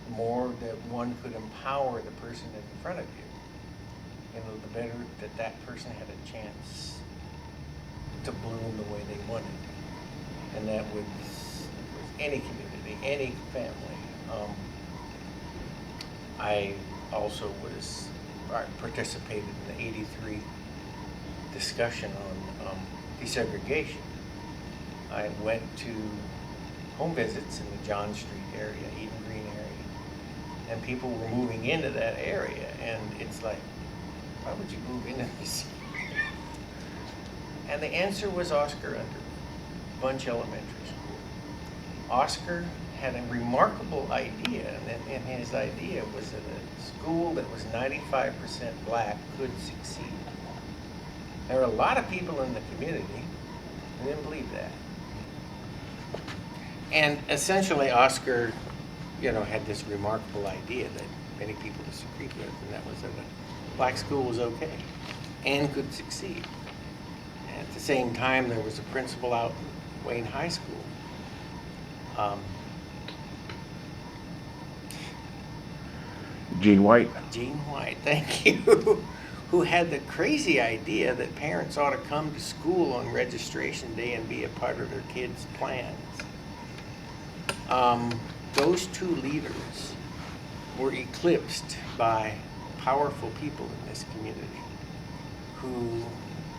the more that one could empower the person in front of you, the better that that person had a chance to bloom the way they wanted. And that was any community, any family. I also participated in the '83 discussion on desegregation. I went to home visits in the John Street area, Eden Green area, and people were moving into that area, and it's like, why would you move into this? And the answer was Oscar Underwood, Bunch Elementary School. Oscar had a remarkable idea, and his idea was that a school that was 95% black could succeed. There were a lot of people in the community who didn't believe that. And essentially, Oscar, had this remarkable idea that many people disagreed with, and that was that a black school was okay and could succeed. And at the same time, there was a principal out in Wayne High School. Gene White. Gene White, thank you. Who had the crazy idea that parents ought to come to school on registration day and be a part of their kids' plans. Those two leaders were eclipsed by powerful people in this community who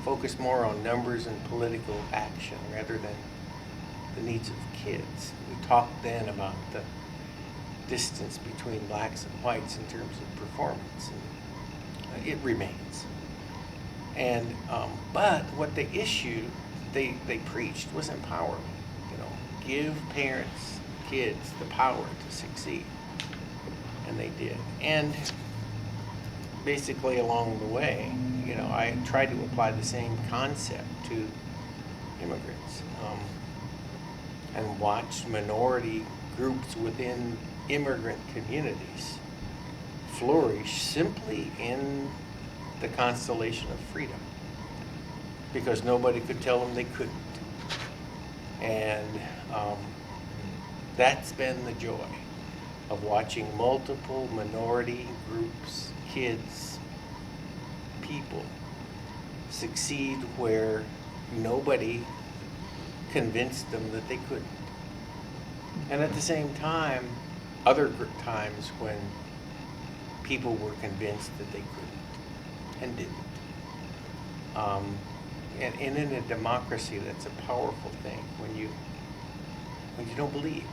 focused more on numbers and political action rather than the needs of kids. We talked then about the distance between blacks and whites in terms of performance, and it remains. And but what the issue they preached was empowerment. Give parents, kids the power to succeed, and they did. And basically along the way, I tried to apply the same concept to immigrants, and watched minority groups within immigrant communities flourish simply in the constellation of freedom, because nobody could tell them they couldn't. And that's been the joy of watching multiple minority groups, kids, people succeed where nobody convinced them that they couldn't. And at the same time, other times when people were convinced that they couldn't and didn't. And in a democracy, that's a powerful thing when you don't believe.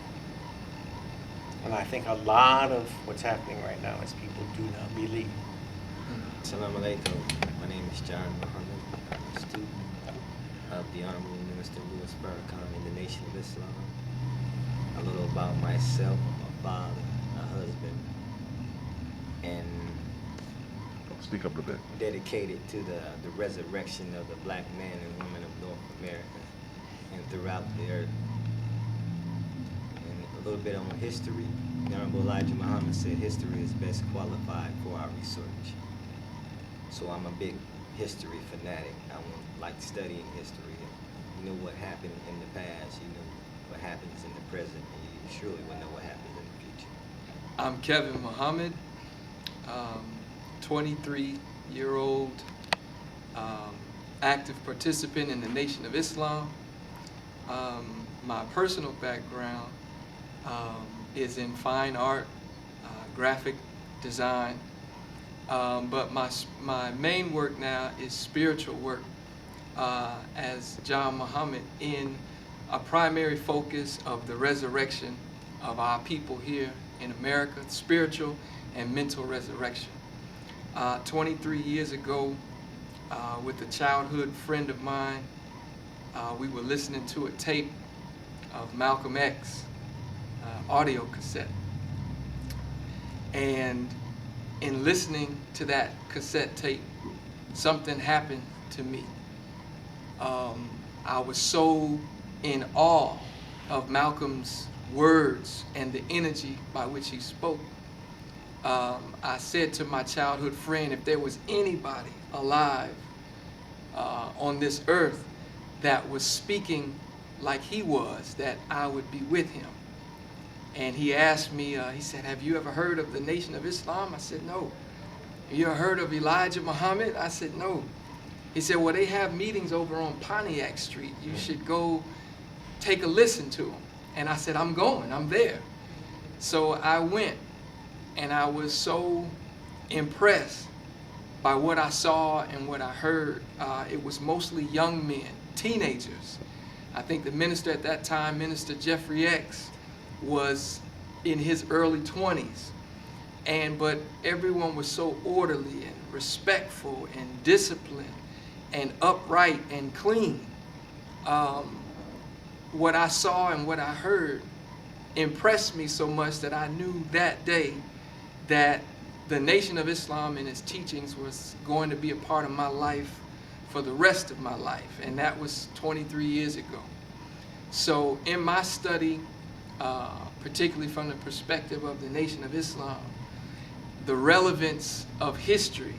And I think a lot of what's happening right now is people do not believe. Assalamu alaikum. My name is John Muhammad. I'm a student of the Honorable Minister Louis Farrakhan in the Nation of Islam. A little about myself, a father, a husband, and Speak up a bit. dedicated to the resurrection of the black man and woman of North America and throughout the earth. And a little bit on history. The Honorable Elijah Muhammad said history is best qualified for our research. So I'm a big history fanatic. I like studying history. You know what happened in the past, you know what happens in the present, and you surely will know what happens in the future. I'm Kevin Muhammad, 23-year-old active participant in the Nation of Islam. My personal background is in fine art, graphic design, but my main work now is spiritual work as John Muhammad in a primary focus of the resurrection of our people here in America, spiritual and mental resurrection. 23 years ago, with a childhood friend of mine, we were listening to a tape of Malcolm X, audio cassette. And in listening to that cassette tape, something happened to me. I was so in awe of Malcolm's words and the energy by which he spoke. I said to my childhood friend, if there was anybody alive on this earth that was speaking like he was, that I would be with him. And he asked me, he said, have you ever heard of the Nation of Islam? I said, no. Have you ever heard of Elijah Muhammad? I said, no. He said, well, they have meetings over on Pontiac Street. You should go take a listen to them. And I said, I'm going, I'm there. So I went, and I was so impressed by what I saw and what I heard. It was mostly young men, teenagers. I think the minister at that time, Minister Jeffrey X, was in his early 20s. But everyone was so orderly and respectful and disciplined and upright and clean. What I saw and what I heard impressed me so much that I knew that day that the Nation of Islam and its teachings was going to be a part of my life for the rest of my life, and that was 23 years ago. So in my study, particularly from the perspective of the Nation of Islam, the relevance of history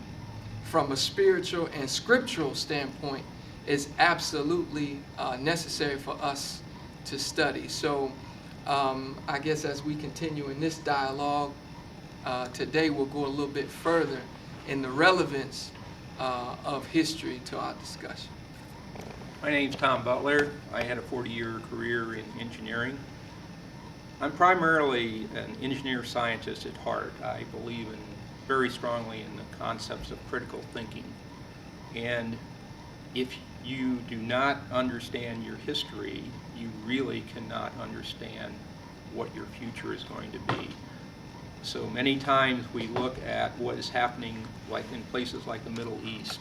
from a spiritual and scriptural standpoint is absolutely necessary for us to study. So I guess as we continue in this dialogue, today we'll go a little bit further in the relevance of history to our discussion. My name's Tom Butler. I had a 40-year career in engineering. I'm primarily an engineer scientist at heart. I believe very strongly in the concepts of critical thinking. And if you do not understand your history, you really cannot understand what your future is going to be. So many times we look at what is happening like in places like the Middle East,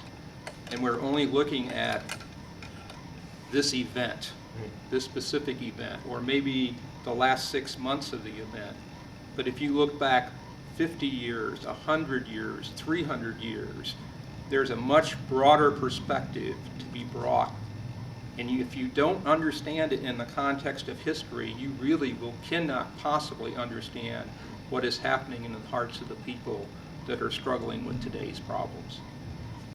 and we're only looking at this event, this specific event, or maybe the last 6 months of the event. But if you look back 50 years, 100 years, 300 years, there's a much broader perspective to be brought. And if you don't understand it in the context of history, you really cannot possibly understand what is happening in the hearts of the people that are struggling with today's problems.